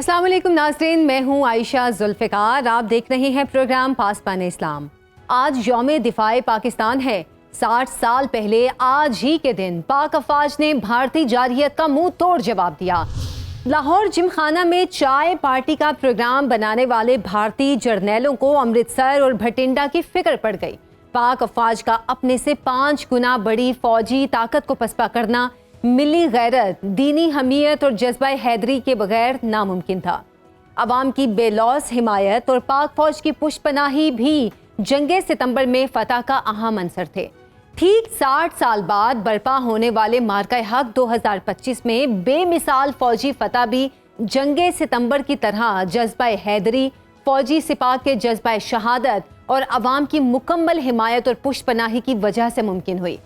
अस्सलाम वालेकुम नाज़रीन, मैं हूँ आयशा जुल्फ़िकार। आप देख रहे हैं प्रोग्राम पासबान इस्लाम। आज यौम दिफ़ाए पाकिस्तान है। 60 साल पहले आज ही के दिन पाक अफवाज ने भारतीय जारहियत का मुंह तोड़ जवाब दिया। लाहौर जिमखाना में चाय पार्टी का प्रोग्राम बनाने वाले भारतीय जर्नैलों को अमृतसर और भटिंडा की फिक्र पड़ गई। पाक अफवाज का अपने से 5 गुना बड़ी फौजी ताकत को पसपा करना मिली गैरत, दीनी हमीयत और जज्बा हैदरी के बगैर नामुमकिन था। अवाम की बेलौस हिमायत और पाक फौज की पुष्पनाही भी जंगे सितंबर में फतह का अहम अंसर थे। ठीक 60 साल बाद बर्पा होने वाले मार्का हक 2025 में बेमिसाल फौजी फतह भी जंगे सितंबर की तरह जज्बा हैदरी, फौजी सिपाह के जज्बा शहादत और अवाम की मुकम्मल हिमायत और पुष्पनाही की वजह से मुमकिन हुई।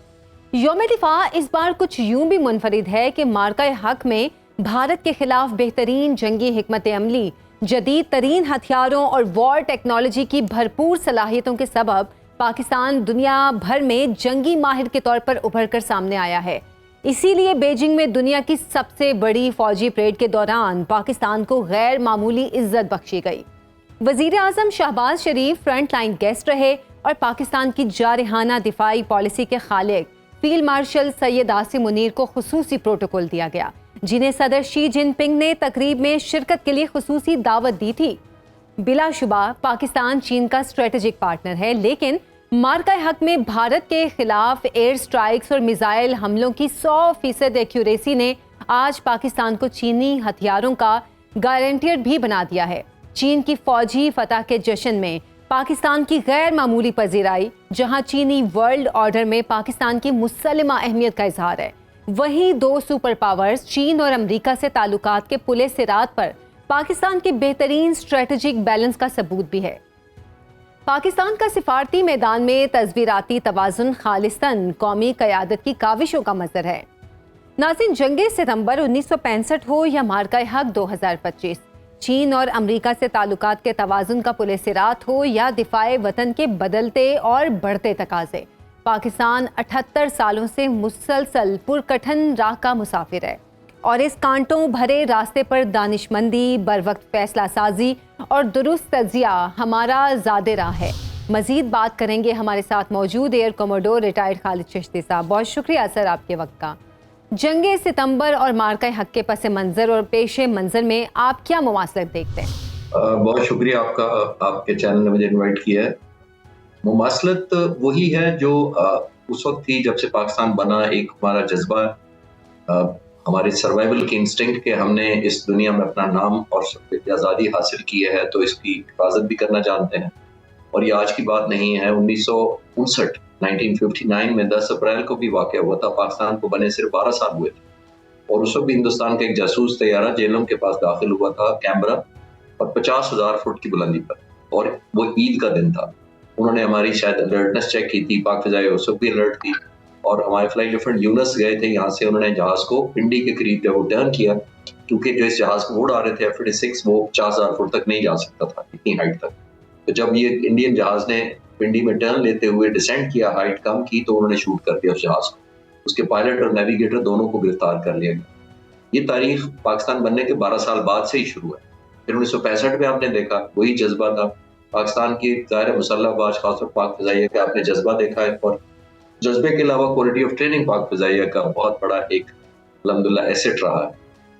यौम दिफा इस बार कुछ यूं भी मुनफरिद है कि मार्का हक में भारत के खिलाफ बेहतरीन जंगी हिकमत अमली, जदीद तरीन हथियारों और वॉर टेक्नोलॉजी की भरपूर सलाहियतों के सबब पाकिस्तान दुनिया भर में जंगी माहिर के तौर पर उभर कर सामने आया है। इसीलिए बीजिंग में दुनिया की सबसे बड़ी फौजी परेड के दौरान पाकिस्तान को गैर मामूली इज्जत बख्शी गई। वजीर आजम शहबाज शरीफ फ्रंट लाइन गेस्ट रहे और पाकिस्तान की जारहाना दिफाई पॉलिसी के खालिक फील्ड मार्शल सैयद आसिम मुनीर को खुसूसी प्रोटोकॉल दिया गया, जिन्हें सदर शी जिनपिंग ने तकरीब में शिरकत के लिए खुसूसी दावत दी थी। बिलाशुबा पाकिस्तान चीन का स्ट्रेटेजिक पार्टनर है, लेकिन मार्का हक में भारत के खिलाफ एयर स्ट्राइक्स और मिसाइल हमलों की 100% एक्यूरेसी ने आज पाकिस्तान को चीनी हथियारों का गारंटियर भी बना दिया है। चीन की फौजी फतह के जश्न में पाकिस्तान की गैर मामूली पजीराई, जहां चीनी वर्ल्ड ऑर्डर में पाकिस्तान की मुसल्लमा अहमियत का इजहार है, वहीं दो सुपर पावर्स चीन और अमेरिका से ताल्लुकात के पुले सिरात पर पाकिस्तान के बेहतरीन स्ट्रेटेजिक बैलेंस का सबूत भी है। पाकिस्तान का सिफारती मैदान में तस्वीराती तवाज़ुन खालिस्तन कौमी क़यादत की काविशों का मंजर है। नाज़रीन, जंगे सितंबर 1965 हो या मार्का हक 2025, चीन और अमेरिका से ताल्लुकात के तवाज़ुन का पुले सिरात हो या दिफाए वतन के बदलते और बढ़ते तकाजे, पाकिस्तान 78 सालों से मुसलसल पुरकठन राह का मुसाफिर है और इस कांटों भरे रास्ते पर दानिशमंदी, बरवक्त फैसला साजी और दुरुस्त तजिया हमारा ज़ादे राह है। मज़ीद बात करेंगे हमारे साथ मौजूद air commodore retired Khalid Chishti साहब। बहुत शुक्रिया सर आपके वक्त का। जंगे सितंबर और मार्का हक के पस मंज़र और पेश मंज़र में आप क्या मुमासलत देखते हैं? बहुत शुक्रिया आपका, आपके चैनल ने मुझे इन्वाइट किया है। मुमासलत वही है जो उस वक्त थी जब से पाकिस्तान बना। एक हमारा जज्बा, हमारे सर्वाइवल के इंस्टिंक्ट के हमने इस दुनिया में अपना नाम और आज़ादी हासिल की है, तो इसकी हिफाजत भी करना जानते हैं। और ये आज की बात नहीं है। 1959 में 10 अप्रैल को भी वाक़या हुआ था। पाकिस्तान को बने सिर्फ 12 साल हुए थे और उस वक्त भी हिंदुस्तान का एक जासूस तैयारा जेलों के पास दाखिल हुआ था, कैमरा, और 50,000 फुट की बुलंदी पर, और वो ईद का दिन था। उन्होंने हमारी शायद अलर्टनेस चेक की थी, पाक फ़िज़ाई उस वक्त भी अलर्ट थी, और हमारे फ्लाइट लेफ्टिनेंट यूनुस गए थे यहाँ से। उन्होंने जहाज़ को पिंडी के करीब जब वो टर्न किया, क्योंकि जो इस जहाज़ को वो उड़ा रहे थे F-36, वो 50,000 फुट तक नहीं जा सकता था, इतनी हाइट तक। तो जब ये इंडियन जहाज़ ने पिंडी में टर्न लेते हुए डिसेंड किया, हाइट कम की, तो उन्होंने शूट कर दिया उस जहाज़ को। उसके पायलट और नेविगेटर दोनों को गिरफ्तार कर लिया गया। ये तारीख पाकिस्तान बनने के 12 साल बाद से ही शुरू है। फिर 1965 में आपने देखा वही जज्बा था पाकिस्तान की ज़ाहिर मुसल्लह अफ़वाज, खासतौर पाक फ़िज़ाइया का आपने जज्बा देखा है, और जज्बे के अलावा क्वालिटी ऑफ ट्रेनिंग पाक फ़िज़ाइया का बहुत बड़ा एक अल्हम्दुलिल्लाह एसेट रहा है।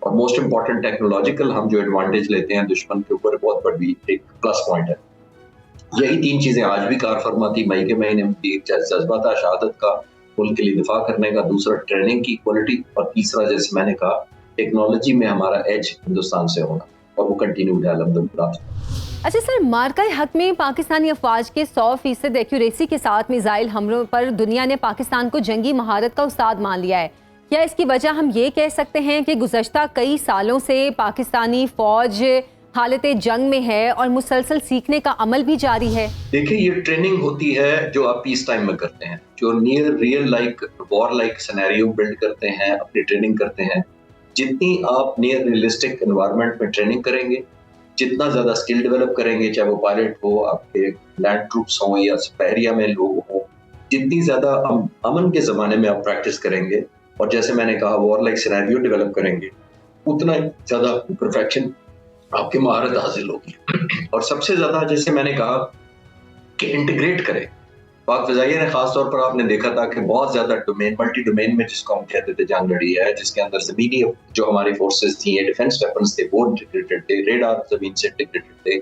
और मोस्ट इंपॉर्टेंट टेक्नोलॉजिकल हम जो एडवांटेज लेते हैं दुश्मन के ऊपर, बहुत बड़ी एक प्लस पॉइंट है। यही 3 चीजें आज भी कारफरमा थी। मई के महीने में एक जज्बा था शहादत का, मुल्क के लिए दिफा करने का, दूसरा ट्रेनिंग की क्वालिटी, और तीसरा जैसे मैंने कहा टेक्नोलॉजी में हमारा एज हिंदुस्तान से होना, और वो कंटिन्यूड है अल्हम्दुलिल्लाह। अच्छा सर, मार्का हक में पाकिस्तानी अफवाज के 100% एक्यूरेसी के साथ मिसाइल हमलों पर दुनिया ने पाकिस्तान को जंगी महारत का उस्ताद मान लिया है। क्या इसकी वजह हम ये कह सकते हैं कि गुज़श्ता कई सालों से पाकिस्तानी फौज हालत जंग में है और मुसलसल सीखने का अमल भी जारी है? देखिए, ये ट्रेनिंग होती है जो आप पीस टाइम में करते हैं, जो near real like war like scenario build करते हैं, अपनी ट्रेनिंग करते हैं। जितनी आप नियर रियलिस्टिक एनवायरनमेंट में ट्रेनिंग करेंगे, जितना ज्यादा स्किल डेवलप करेंगे, चाहे वो पायलट हो, आपके लैंड ट्रूप्स हों या बहरिया में लोग हों, जितनी ज्यादा अमन के जमाने में आप प्रैक्टिस करेंगे और जैसे मैंने कहा वॉर लाइक सिनेरियो डेवलप करेंगे, उतना ज्यादा परफेक्शन आपकी महारत हासिल होगी। और सबसे ज्यादा जैसे मैंने कहा कि इंटीग्रेट करें। पाक फ़िज़ाइया ने खासतौर पर आपने देखा था कि बहुत ज्यादा डोमेन, मल्टी डोमेन में जिसको हम कहते थे जंग लड़ी है, जिसके अंदर जमीनी जो हमारी फोर्सेस थी, डिफेंस वेपन्स थे वो इंटीग्रेटेड थे, रेडार जमीन से इंटीग्रेटेड थे,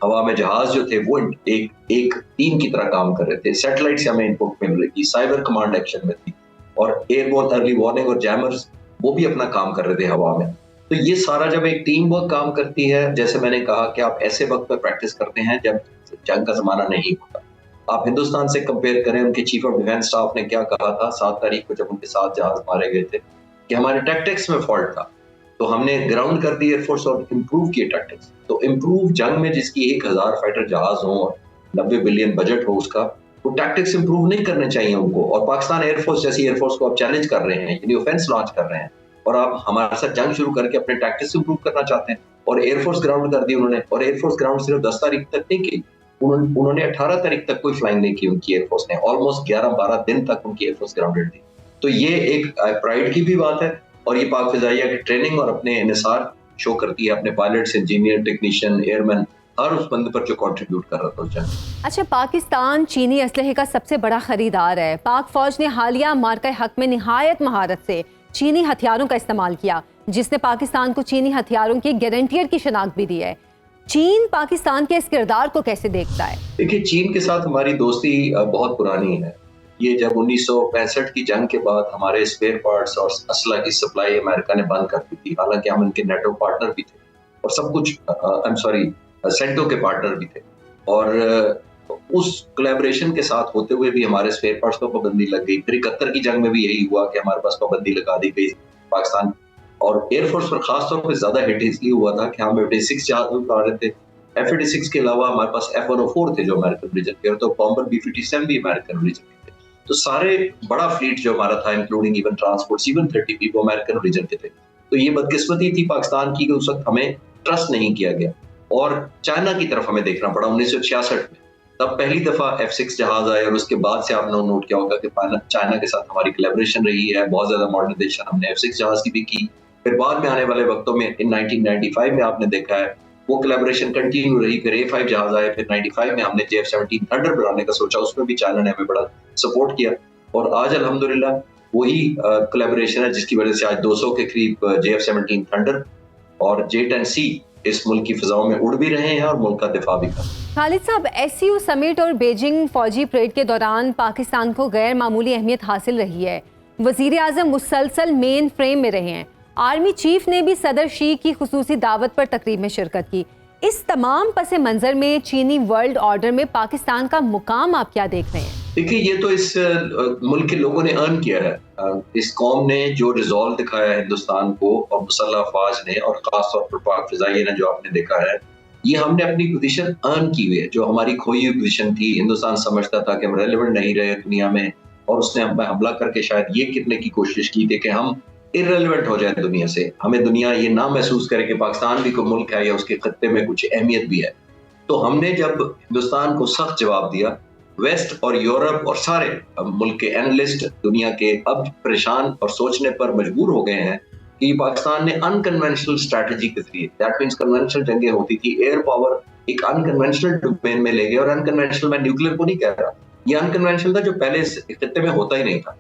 हवा में जहाज जो थे वो एक टीम की तरह काम कर रहे थे, सैटेलाइट से हमें इनपुट मिल रही थी, साइबर कमांड एक्शन में थी, और एयरबोर्न अर्ली वार्निंग और जैमर्स वो भी अपना काम कर रहे थे हवा में। तो ये सारा जब एक टीम वर्क काम करती है, जैसे मैंने कहा कि आप ऐसे वक्त पर प्रैक्टिस करते हैं जब जंग का जमाना नहीं होता। आप हिंदुस्तान से कंपेयर करें, उनके चीफ ऑफ डिफेंस स्टाफ ने क्या कहा था 7 तारीख को जब उनके 7 जहाज मारे गए थे कि हमारे टैक्टिक्स में फॉल्ट था, तो हमने ग्राउंड कर दी एयरफोर्स और इम्प्रूव किए टैक्टिक्स। तो इम्प्रूव जंग में जिसकी 1000 फाइटर जहाज हो और 90 बिलियन बजट हो उसका, वो टैक्टिक्स इम्प्रूव नहीं करने चाहिए उनको। और पाकिस्तान एयरफोर्स जैसी एयरफोर्स को आप चैलेंज कर रहे हैं, यानी ऑफेंस लॉन्च कर रहे हैं, और आप हमारे साथ जंग शुरू करके अपने टैक्टिक्स इम्प्रूव करना चाहते हैं। और एयरफोर्स ग्राउंड कर दी उन्होंने, और एयरफोर्स ग्राउंड सिर्फ 10 तारीख तक नहीं की, उन्होंने 18 तारीख तक कोई फ्लाइंग नहीं की उनकी एयरफोर्स ने, ऑलमोस्ट 11-12 दिन तक उनकी एयरफोर्स ग्राउंडेड थी। तो ये एक प्राइड की भी बात है, और ये पाक फ़िज़ाइया की ट्रेनिंग और अपने इन्हिसार शो करती है, अपने पायलट्स, इंजीनियर, टेक्नीशियन, एयरमैन, हर उस बंदे पर जो कंट्रीब्यूट कर रहा था उस जंग। अच्छा, पाकिस्तान चीनी असलहे का सबसे बड़ा खरीदार है। पाक फौज ने हालिया मार्का हक में निहायत महारत से चीनी हथियारों का इस्तेमाल किया, जिसने पाकिस्तान को चीनी हथियारोरों की गारंटियर की शनाख्त भी दी है। चीन पाकिस्तान के इस किरदार को कैसे देखता है? देखिए, चीन के साथ हमारी दोस्ती बहुत पुरानी है। ये जब 1965 की जंग के बाद हमारे स्पेयर पार्ट्स और असला की सप्लाई अमेरिका ने बंद कर दी थी, हालांकि हम इनके नेटो पार्टनर भी थे और सब कुछ सेंटो के पार्टनर भी थे, और उस कोलैबोरेशन के साथ होते हुए भी हमारे स्पेयर पार्ट्स पर पाबंदी लग गई। फिर 71 की जंग में भी यही हुआ कि हमारे पास पाबंदी लगा दी गई पाकिस्तान, और एयरफोर्स पर खासतौर पर ज्यादा हिट इसलिए हुआ था कि हम F-86 जहाज उड़ा रहे थे। F-86 के अलावा हमारे पास F-104 थे जो अमेरिकन रीजन के, तो बॉम्बर B-57 भी अमेरिकन रीजन के थे। तो सारे बड़ा फ्लीट जो हमारा था, इंक्लूडिंग इवन ट्रांसपोर्ट C-130 भी, वो अमेरिकन रीजन के थे। तो ये बदकिस्मती थी पाकिस्तान की कि उस वक्त हमें ट्रस्ट नहीं किया गया और चाइना की तरफ हमें देखना पड़ा 1966 में। तब पहली दफा F-6 जहाज आए, और उसके बाद से आपने नोट किया होगा कि चाइना के साथ हमारी कोलैबोरेशन रही है, बहुत ज्यादा मॉडर्नाइजेशन हमने F-6 जहाज की भी की। फिर बाद में आने वाले वक्तों में इन 1995 में आपने देखा है वो कोलैबोरेशन कंटिन्यू रही। फिर A-5 जहाज आए, फिर 95 में हमने JF-17 थंडर बनाने का सोचा, उसमें भी चाइना ने हमें बड़ा सपोर्ट किया, और आज अल्हम्दुलिल्लाह वही कोलैबोरेशन है जिसकी वजह से आज 200 के करीब JF-17 थंडर और J-10C इस मुल्क की फिजाओं में उड़ भी रहे हैं और मुल्क का दिफा भी कर रहे हैं। खालिद साहब, SCO समिट और बीजिंग फौजी परेड के दौरान पाकिस्तान को गैर मामूली अहमियत हासिल रही है। वजीर आज़म मुसलसल मेन फ्रेम में रहे हैं। आर्मी चीफ ने भी सदर शी की खुसूसी दावत पर तकरीब में शिरकत की। इस तमाम पसे मंजर में चीनी वर्ल्ड ऑर्डर में पाकिस्तान का मुकाम आप क्या देख रहे हैं? देखिए, ये तो इस मुल्क के लोगों ने अर्न किया है। इस कौम ने जो रिजॉल्व दिखाया है हिंदुस्तान को, और मुसल्लह अफवाज ने, और खासतौर पर पाक फ़िज़ाइया ने जो आपने देखा है, ये हमने अपनी पोजीशन अर्न की हुई है। जो हमारी खोई हुई पोजीशन थी, हिंदुस्तान समझता था कि हम रेलेवेंट नहीं रहे दुनिया में, और उसने हम पे हमला करके शायद ये करने की कोशिश की थी कि हम इररेलेवेंट हो जाए दुनिया से, हमें दुनिया ये ना महसूस करे कि पाकिस्तान भी कोई मुल्क है या उसके खत्ते में कुछ अहमियत भी है। तो हमने जब हिंदुस्तान को सख्त जवाब दिया, वेस्ट और यूरोप और सारे मुल्क के एनालिस्ट दुनिया के अब परेशान और सोचने पर मजबूर हो गए हैं कि पाकिस्तान ने अनकन्वेंशनल स्ट्रैटेजी के जरिए, दैट मींस कन्वेंशनल जंगें होती थी, एयर पावर एक अनकन्वेंशनल डोमेन में ले गए। और अनकन्वेंशनल मैं न्यूक्लियर को नहीं कह रहा, ये अनकन्वेंशनल था जो पहले इस खत्ते में होता ही नहीं था।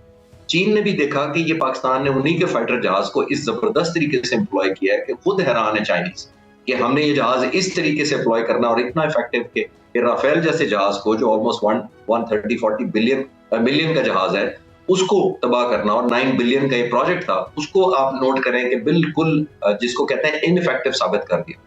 चीन ने भी देखा कि ये पाकिस्तान ने उन्हीं के फाइटर जहाज को इस जबरदस्त तरीके से एम्प्लॉय किया है कि खुद हैरान है चाइनीज कि हमने ये जहाज इस तरीके से एम्प्लॉय करना और इतना इफेक्टिव कि राफेल जैसे जहाज को, जो ऑलमोस्ट 130-40 मिलियन का जहाज है, उसको तबाह करना, और 9 बिलियन का ये प्रोजेक्ट था, उसको आप नोट करें कि बिल्कुल जिसको कहते हैं इनइफेक्टिव साबित कर दिया।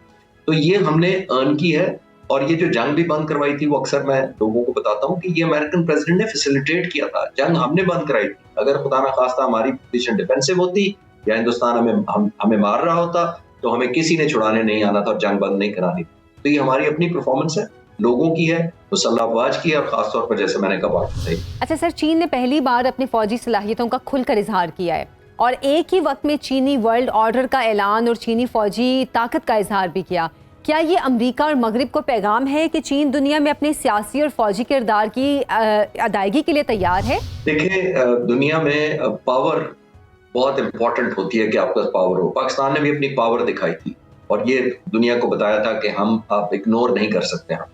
तो ये हमने अर्न की है। और ये जो जंग भी बंद करवाई थी, वो अक्सर मैं लोगों को बताता हूँ कि ये अमेरिकन प्रेसिडेंट ने फैसिलिटेट किया था, जंग हमने बंद कराई थी। अगर खुदा ना खास्ता हमारी पोजीशन डिफेंसिव होती या हिंदुस्तान हमें मार रहा होता, तो हमें किसी ने छुड़ाने नहीं आना था और जंग बंद नहीं करानी। तो ये हमारी अपनी परफॉर्मेंस है, लोगों की है, मुसल्लह अफवाज की है, और खासतौर पर जैसे मैंने कहा बात। अच्छा सर, चीन ने पहली बार अपनी फौजी सलाहियतों का खुलकर इजहार किया है, और एक ही वक्त में चीनी वर्ल्ड ऑर्डर का ऐलान और चीनी फौजी ताकत का इजहार भी किया। क्या ये अमेरिका और मगरिब को पैगाम है कि चीन दुनिया में अपने सियासी और फौजी किरदार की अदायगी के लिए तैयार है? देखिए, दुनिया में पावर बहुत इंपॉर्टेंट होती है कि आपके पास पावर हो। पाकिस्तान ने भी अपनी पावर दिखाई थी, और ये दुनिया को बताया था कि हम आप इग्नोर नहीं कर सकते हैं।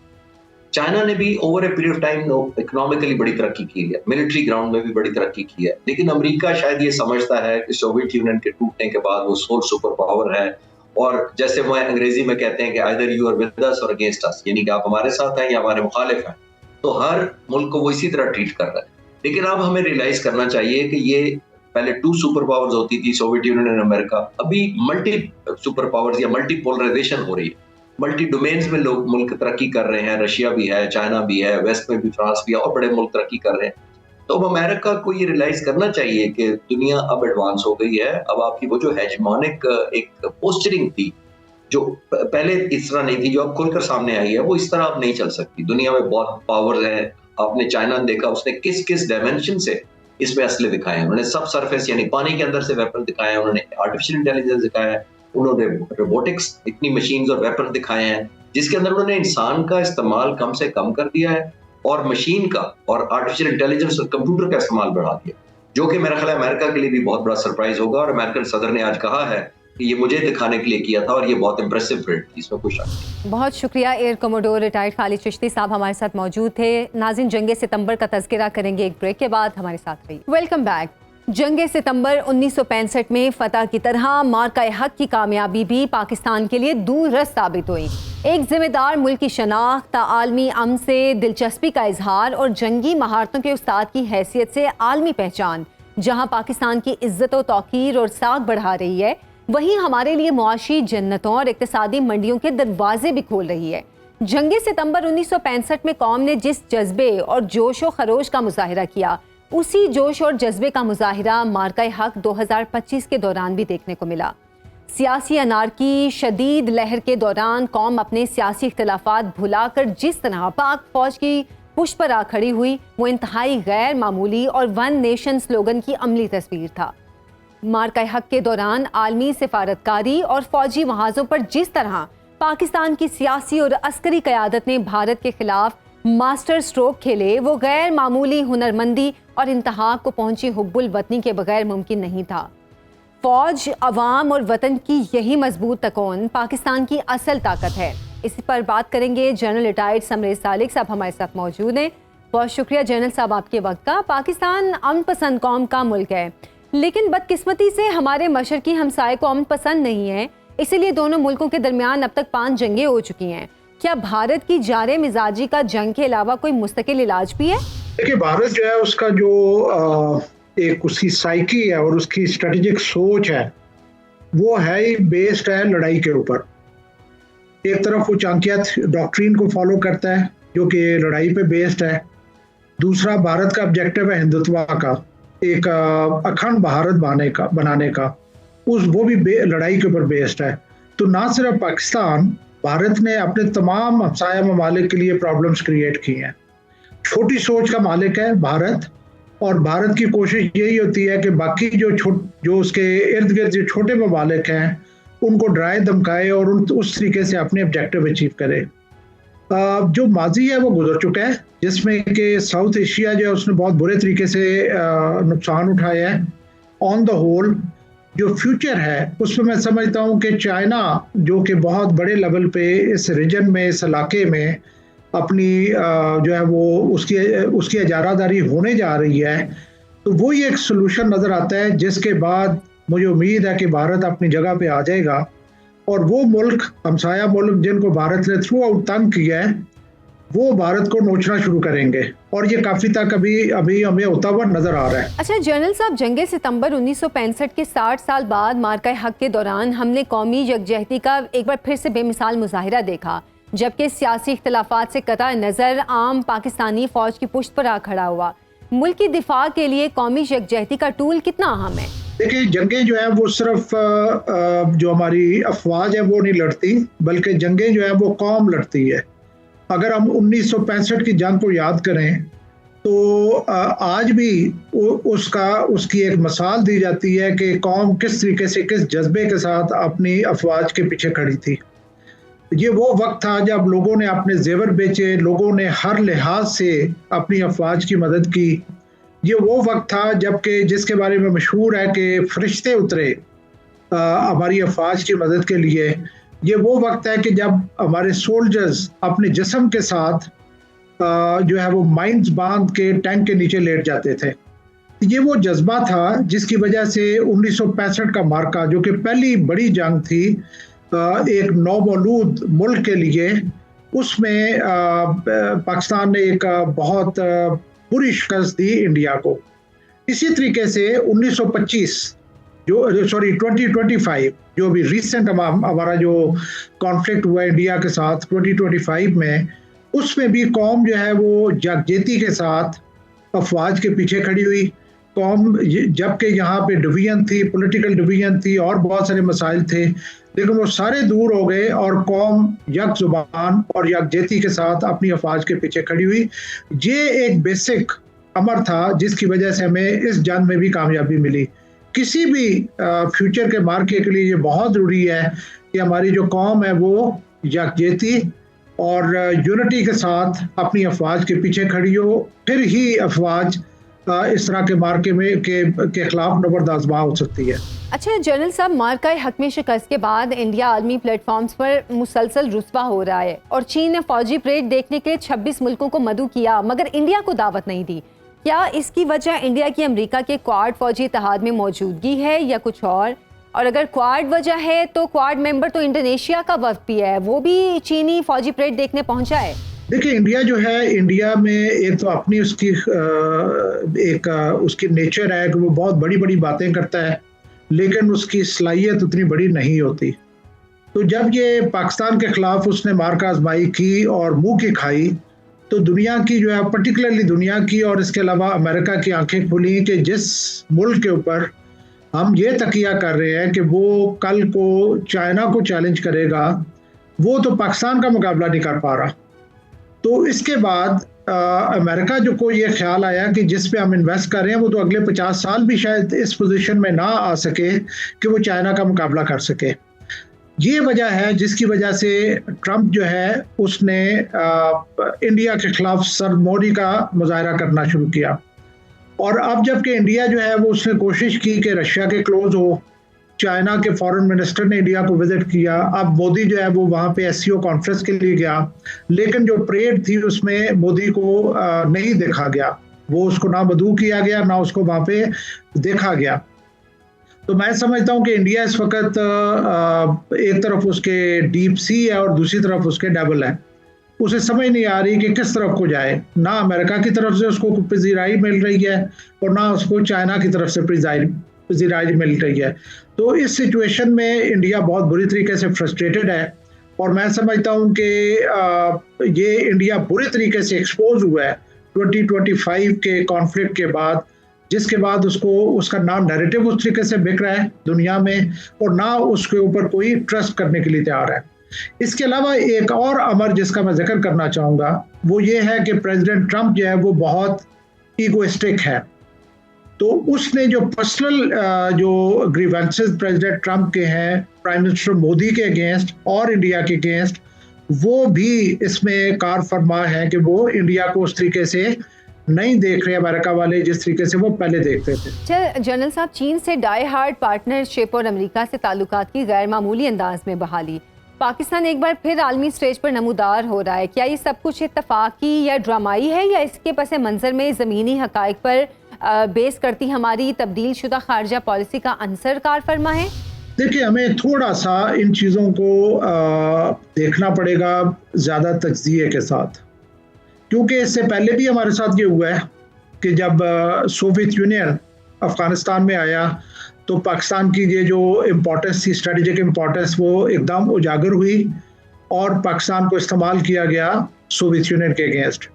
चाइना ने भी over a period of time economically बड़ी तरक्की की है, मिलिट्री ग्राउंड में भी बड़ी तरक्की की है, लेकिन अमेरिका शायद ये समझता है कि सोवियत यूनियन के टूटने के बाद वो सोल सुपर पावर है, और जैसे वो अंग्रेजी में कहते हैं कि either you are with us और अगेंस्ट अस, यानी कि आप हमारे साथ हैं या हमारे मुखालिफ हैं। तो हर मुल्क को वो इसी तरह ट्रीट कर रहा है। लेकिन अब हमें रियलाइज करना चाहिए कि ये पहले 2 सुपर पावर्स होती थी, सोवियत यूनियन और अमेरिका, अभी मल्टी सुपर पावर्स या मल्टी पोलराइजेशन हो रही है। मल्टी डोमेन्स में लोग मुल्क तरक्की कर रहे हैं, रशिया भी है, चाइना भी है, वेस्ट में भी फ्रांस भी है, और बड़े मुल्क तरक्की कर रहे हैं। तो अब अमेरिका को ये रियलाइज करना चाहिए कि दुनिया अब एडवांस हो गई है। अब आपकी वो जो हेजमोनिक एक पोस्चरिंग थी, जो पहले इस तरह नहीं थी, जो अब खुलकर सामने आई है, वो इस तरह अब नहीं चल सकती। दुनिया में बहुत पावर्स हैं। आपने चाइना देखा, उसने किस किस डायमेंशन से इसमें असले दिखाए हैं। उन्होंने सब सरफेस यानी पानी के अंदर से वेपन दिखाए हैं, उन्होंने आर्टिफिशियल इंटेलिजेंस दिखाया है, उन्होंने रोबोटिक्स इतनी मशीन्स और वेपन दिखाए हैं जिसके अंदर उन्होंने इंसान का इस्तेमाल कम से कम कर दिया है और मशीन का और आर्टिफिशियल इंटेलिजेंस और कंप्यूटर का इस्तेमाल बढ़ा दिया, जो कि मेरा ख्याल है अमेरिका के लिए भी बहुत बड़ा सरप्राइज होगा। और अमेरिकन सदर ने आज कहा है कि ये मुझे दिखाने के लिए किया था और ये बहुत इंप्रेसिव रेट थी, इसमें कोई शक नहीं। बहुत शुक्रिया। Air commodore retired Khalid Chishti साहब हमारे साथ मौजूद थे। नाज़रीन, जंग सितंबर का तज़किरा करेंगे एक ब्रेक के बाद, हमारे साथ रहिए। Welcome back. जंग सितंबर 1965 में फतह की तरह मार्का हक की कामयाबी भी पाकिस्तान के लिए दूररस साबित हुई। एक जिम्मेदार मुल्क की शनाख्त, आलमी अमन से दिलचस्पी का इजहार और जंगी महारतों के उस्ताद की हैसियत से आलमी पहचान जहां पाकिस्तान की इज्जत व तौकीर और साख बढ़ा रही है, वहीं हमारे लिए मुआशी जन्नतों और इक्तिसादी मंडियों के दरवाजे भी खोल रही है। जंग सितंबर 1965 में कौम ने जिस जज्बे और जोश व खरोश का मुजाहिरा किया, उसी जोश और जज्बे का मुजाहिरा मार्का हक 2025 के दौरान भी देखने को मिला। सियासी अनारकी शदीद लहर के दौरान कौम अपने सियासी इख्तिलाफात भुलाकर जिस तरह पाक फौज की पुष्ट पर आ खड़ी हुई, वो इंतहाई गैर मामूली और वन नेशन स्लोगन की अमली तस्वीर था। मार्का हक के दौरान आलमी सिफारतकारी और फौजी महाजों पर जिस तरह पाकिस्तान की सियासी और अस्करी क़यादत ने भारत के खिलाफ मास्टर स्ट्रोक खेले, वो गैर मामूली हुनरमंदी और इंतहा को पहुंची हुब्बुल वतनी के बगैर मुमकिन नहीं था। फौज, अवाम और वतन की यही मजबूत तकोन पाकिस्तान की असल ताकत है। इसी पर बात करेंगे। जनरल रिटायर्ड समरेज सालिक साहब हमारे साथ मौजूद हैं। बहुत शुक्रिया जनरल साहब आपके वक्त का। पाकिस्तान अमन पसंद कौम का मुल्क है, लेकिन बदकिस्मती से हमारे मशरकी हमसाये को अमन पसंद नहीं है, इसीलिए दोनों मुल्कों के दरमियान अब तक 5 जंगें हो चुकी हैं। क्या भारत की जारे मिजाजी का जंग के अलावा कोई मुस्तकिल इलाज भी है? देखिए, भारत जो है उसका जो एक उसकी साइकी है और उसकी स्ट्रेटेजिक सोच है, वो है ही बेस्ड है लड़ाई के ऊपर। एक तरफ वो चाणक्य डॉक्ट्रिन को फॉलो करता है जो कि लड़ाई पे बेस्ड है। दूसरा, भारत का ऑब्जेक्टिव है हिंदुत्व का, एक अखंड भारत बनाने का, वो भी लड़ाई के ऊपर बेस्ड है। तो ना सिर्फ पाकिस्तान, भारत ने अपने तमाम हमसाया ममालिक के लिए प्रॉब्लम्स क्रिएट की हैं। छोटी सोच का मालिक है भारत, और भारत की कोशिश यही होती है कि बाकी जो उसके इर्द गिर्द जो छोटे ममालिक हैं उनको डराए धमकाए और उस तरीके से अपने ऑब्जेक्टिव अचीव करे। जो माजी है वो गुजर चुका है, जिसमें कि साउथ एशिया जो है उसने बहुत बुरे तरीके से नुकसान उठाया है। ऑन द होल जो फ्यूचर है उसमें मैं समझता हूँ कि चाइना, जो कि बहुत बड़े लेवल पे इस रीजन में, इस इलाके में अपनी जो है वो उसकी इजारादारी होने जा रही है, तो वो ही एक सोल्यूशन नज़र आता है जिसके बाद मुझे उम्मीद है कि भारत अपनी जगह पे आ जाएगा और वो मुल्क, हमसाया मुल्क जिनको भारत ने थ्रू आउट तंग किया है, वो भारत को नोचना शुरू करेंगे और ये काफ़ी तक अभी हमें होता हुआ नजर आ रहा है। अच्छा जनरल साहब, जंग सितंबर 1965 के 60 साल बाद मार्का हक के दौरान हमने कौमी यकजहती का एक बार फिर से बेमिसाल मुजाहिरा देखा, जबकि सियासी इख्तिलाफात से कतई नज़र आम पाकिस्तानी फौज की पुश्त पर आ खड़ा हुआ। मुल्क की दिफा के लिए कौमी यकजहती का टूल कितना अहम है? देखिए, जंगें जो है वो सिर्फ जो हमारी अफवाज है वो नहीं लड़ती, बल्कि जंगें जो है वो कौम लड़ती है। अगर हम 1965 की जंग को याद करें तो आज भी उसकी एक मिसाल दी जाती है कि कौम किस तरीके से, किस जज्बे के साथ अपनी अफवाज के पीछे खड़ी थी। ये वो वक्त था जब लोगों ने अपने जेवर बेचे, लोगों ने हर लिहाज से अपनी अफवाज की मदद की। ये वो वक्त था जबकि जिसके बारे में मशहूर है कि फरिश्ते उतरे हमारी अफवाज की मदद के लिए। ये वो वक्त है कि जब हमारे सोल्जर्स अपने जिस्म के साथ जो है वो माइंस बांध के टैंक के नीचे लेट जाते थे। ये वो जज्बा था जिसकी वजह से 1965 का मार्का, जो कि पहली बड़ी जंग थी एक नौमौलूद मुल्क के लिए, उसमें पाकिस्तान ने एक बहुत बुरी शिकस्त दी इंडिया को। इसी तरीके से 2025 जो भी रिसेंट हमारा जो कॉन्फ्लिक्ट हुआ इंडिया के साथ 2025 में, उसमें भी कौम जो है वो यकजहती के साथ अफवाज के पीछे खड़ी हुई। कौम, जबकि यहाँ पे डिवीजन थी, पॉलिटिकल डिवीजन थी और बहुत सारे मसाइल थे, लेकिन वो सारे दूर हो गए और कौम यक जुबान और यकजहती के साथ अपनी अफवाज के पीछे खड़ी हुई। ये एक बेसिक अमर था जिसकी वजह से हमें इस जंग में भी कामयाबी मिली। किसी भी फ्यूचर के मार्के के लिए ये बहुत ज़रूरी है कि हमारी जो कौम है वो यकजहती और यूनिटी के साथ अपनी अफवाज के पीछे खड़ी हो, फिर ही अफवाज इस तरह के मार्के में के खिलाफ नबर्द आज़मा हो सकती है। अच्छा जनरल साहब, मार्का हक में शिकस्त के बाद इंडिया आलमी प्लेटफॉर्म्स पर मुसलसल रुस्वा हो रहा है और चीन ने फौजी परेड देखने के लिए 26 मुल्कों को मदऊ किया, मगर इंडिया को दावत नहीं दी। क्या इसकी वजह इंडिया की अमेरिका के क्वाड फौजी इत्तेहाद में मौजूदगी है या कुछ और अगर क्वाड वजह है तो क्वाड मेंबर तो इंडोनेशिया का वक्त भी है, वो भी चीनी फौजी परेड देखने पहुंचा है। देखिए, इंडिया जो है, इंडिया में एक तो अपनी उसकी उसकी नेचर है कि वो बहुत बड़ी बड़ी बातें करता है, लेकिन उसकी सलाहियत उतनी बड़ी नहीं होती। तो जब ये पाकिस्तान के खिलाफ उसने मार्का आजमाई की और मुंह की खाई, तो दुनिया की जो है, पर्टिकुलरली दुनिया की और इसके अलावा अमेरिका की आंखें खुली कि जिस मुल्क के ऊपर हम ये तकिया कर रहे हैं कि वो कल को चाइना को चैलेंज करेगा, वो तो पाकिस्तान का मुकाबला नहीं कर पा रहा। तो इसके बाद अमेरिका जो को ये ख्याल आया कि जिस पे हम इन्वेस्ट कर रहे हैं वो तो अगले 50 साल भी शायद इस पोजीशन में ना आ सके कि वो चाइना का मुकाबला कर सके। ये वजह है जिसकी वजह से ट्रंप जो है उसने इंडिया के खिलाफ सरमोरी का मुजाहरा करना शुरू किया। और अब जबकि इंडिया जो है वो उसने कोशिश की कि रशिया के क्लोज हो, चाइना के फॉरेन मिनिस्टर ने इंडिया को विजिट किया, अब मोदी जो है वो वहाँ पे एससीओ कॉन्फ्रेंस के लिए गया, लेकिन जो परेड थी उसमें मोदी को नहीं देखा गया, वो उसको ना मदऊ किया गया ना उसको वहाँ पे देखा गया। तो मैं समझता हूँ कि इंडिया इस वक्त एक तरफ उसके डीप सी है और दूसरी तरफ उसके डेबल है। उसे समझ नहीं आ रही कि किस तरफ को जाए। ना अमेरिका की तरफ से उसको पजीराई मिल रही है और ना उसको चाइना की तरफ से पजीराई मिल रही है। तो इस सिचुएशन में इंडिया बहुत बुरी तरीके से फ्रस्ट्रेटेड है और मैं समझता हूँ कि ये इंडिया बुरी तरीके से एक्सपोज हुआ है 2025 के कॉन्फ्लिक्ट के बाद, जिसके बाद उसका ना नैरेटिव उस तरीके से बिक रहा है दुनिया में और ना उसके ऊपर कोई ट्रस्ट करने के लिए तैयार है। इसके अलावा एक और अमर जिसका मैं जिक्र करना चाहूँगा वो ये है कि प्रेसिडेंट ट्रंप जो है वो बहुत ईगोइस्टिक है। तो उसने जो पर्सनल जो ग्रीवेंसेस प्रेसिडेंट ट्रंप के हैं प्राइम मिनिस्टर मोदी के अगेंस्ट और इंडिया के अगेंस्ट, वो भी इसमें कार फरमा है कि वो इंडिया को उस तरीके से नहीं देख रहे अमेरिका वाले जिस तरीके से वो पहले देखते थे। जनरल साहब, चीन से डाई हार्ड पार्टनरशिप और अमेरिका से ताल्लुकात की गैर मामूली अंदाज में बहाली, पाकिस्तान एक बार फिर आलमी स्टेज पर नमूदार हो रहा है। क्या ये सब कुछ इत्तफाकी या ड्रामाई है या इसके पस मंजर में ज़मीनी हकाइक पर बेस करती हमारी तब्दील शुदा खारजा पॉलिसी का अंसर कार फरमा है? देखिए, हमें थोड़ा सा इन चीज़ों को देखना पड़ेगा ज़्यादा तज्ज़िये के साथ, क्योंकि इससे पहले भी हमारे साथ ये हुआ है कि जब सोवियत यूनियन अफ़गानिस्तान में आया तो पाकिस्तान की ये जो इम्पोर्टेंस थी, स्ट्रेटेजिक इम्पोर्टेंस, वो एकदम उजागर हुई और पाकिस्तान को इस्तेमाल किया गया सोवियत यूनियन के अगेंस्ट।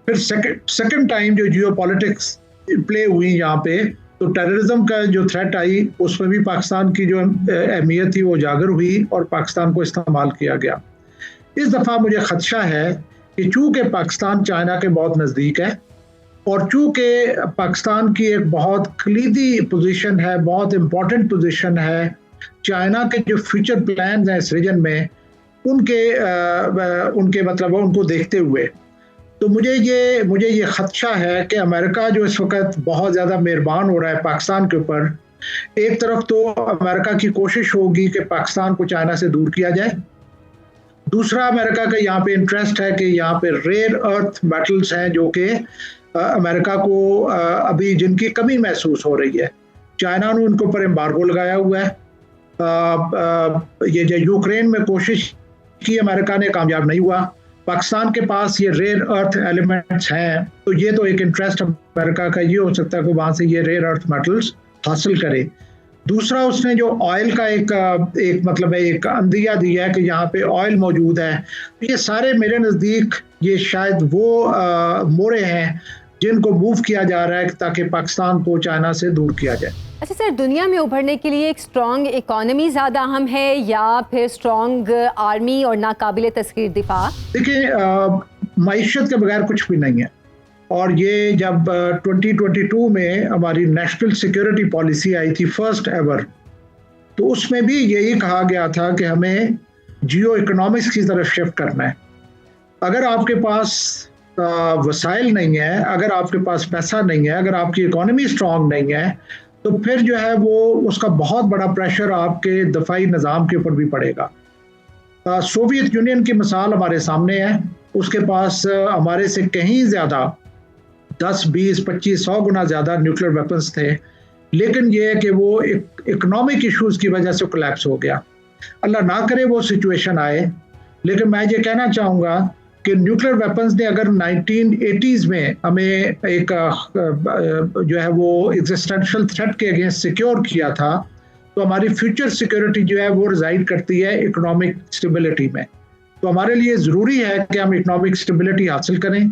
फिर सेकंड टाइम जो जियोपॉलिटिक्स प्ले हुई यहाँ पे, तो टेररिज्म का जो थ्रेट आई उसमें भी पाकिस्तान की जो अहमियत थी वो उजागर हुई और पाकिस्तान को इस्तेमाल किया गया। इस दफ़ा मुझे खदशा है कि चूँकि पाकिस्तान चाइना के बहुत नज़दीक है और चूँकि पाकिस्तान की एक बहुत कलीदी पोजीशन है, बहुत इम्पोर्टेंट पोजीशन है, चाइना के जो फ्यूचर प्लान्स हैं इस रीजन में उनके मतलब उनको देखते हुए, तो मुझे ये खदशा है कि अमेरिका जो इस वक्त बहुत ज़्यादा मेहरबान हो रहा है पाकिस्तान के ऊपर, एक तरफ तो अमेरिका की कोशिश होगी कि पाकिस्तान को चाइना से दूर किया जाए, दूसरा अमेरिका का यहाँ पे इंटरेस्ट है कि यहाँ पे रेयर अर्थ मेटल्स हैं जो कि अमेरिका को अभी जिनकी कमी महसूस हो रही है। चाइना ने उनके ऊपर एम्बार्गो लगाया हुआ है। ये जो यूक्रेन में कोशिश की अमेरिका ने, कामयाब नहीं हुआ। पाकिस्तान के पास ये रेयर अर्थ एलिमेंट्स हैं, तो ये तो एक इंटरेस्ट अमेरिका का ये हो सकता है कि वहां से ये रेयर अर्थ मेटल्स हासिल करे। दूसरा, उसने जो ऑयल का एक मतलब है एक अंदिया दिया है कि यहाँ पे ऑयल मौजूद है। ये सारे मेरे नज़दीक ये शायद वो मोड़े हैं जिनको मूव किया जा रहा है ताकि पाकिस्तान को चाइना से दूर किया जाए। अच्छा सर, दुनिया में उभरने के लिए एक स्ट्रॉन्ग इकोनॉमी ज़्यादा अहम है या फिर स्ट्रॉन्ग आर्मी और नाकाबिल तस्खीर दिफा? देखिए, मईशत के बगैर कुछ भी नहीं है। और ये जब 2022 में हमारी नेशनल सिक्योरिटी पॉलिसी आई थी फर्स्ट एवर, तो उसमें भी यही कहा गया था कि हमें जियो इकोनॉमिक्स की तरफ शिफ्ट करना है। अगर आपके पास वसाइल नहीं है, अगर आपके पास पैसा नहीं है, अगर आपकी इकोनॉमी स्ट्रांग नहीं है, तो फिर जो है वो उसका बहुत बड़ा प्रेशर आपके दफाई निज़ाम के ऊपर भी पड़ेगा। सोवियत यूनियन की मिसाल हमारे सामने है। उसके पास हमारे से कहीं ज़्यादा 10, 20, 25, 100 गुना ज़्यादा न्यूक्लियर वेपन्स थे, लेकिन ये है कि वो इकोनॉमिक इश्यूज की वजह से कोलैप्स हो गया। अल्लाह ना करे वो सिचुएशन आए, लेकिन मैं ये कहना चाहूँगा कि न्यूक्लियर वेपन्स ने अगर 1980s में हमें एक जो है वो एग्जिस्टेंशियल थ्रेट के अगेंस्ट सिक्योर किया था, तो हमारी फ्यूचर सिक्योरिटी जो है वो रिजाइड करती है इकोनॉमिक स्टेबिलिटी में। तो हमारे लिए ज़रूरी है कि हम इकोनॉमिक स्टेबिलिटी हासिल करें,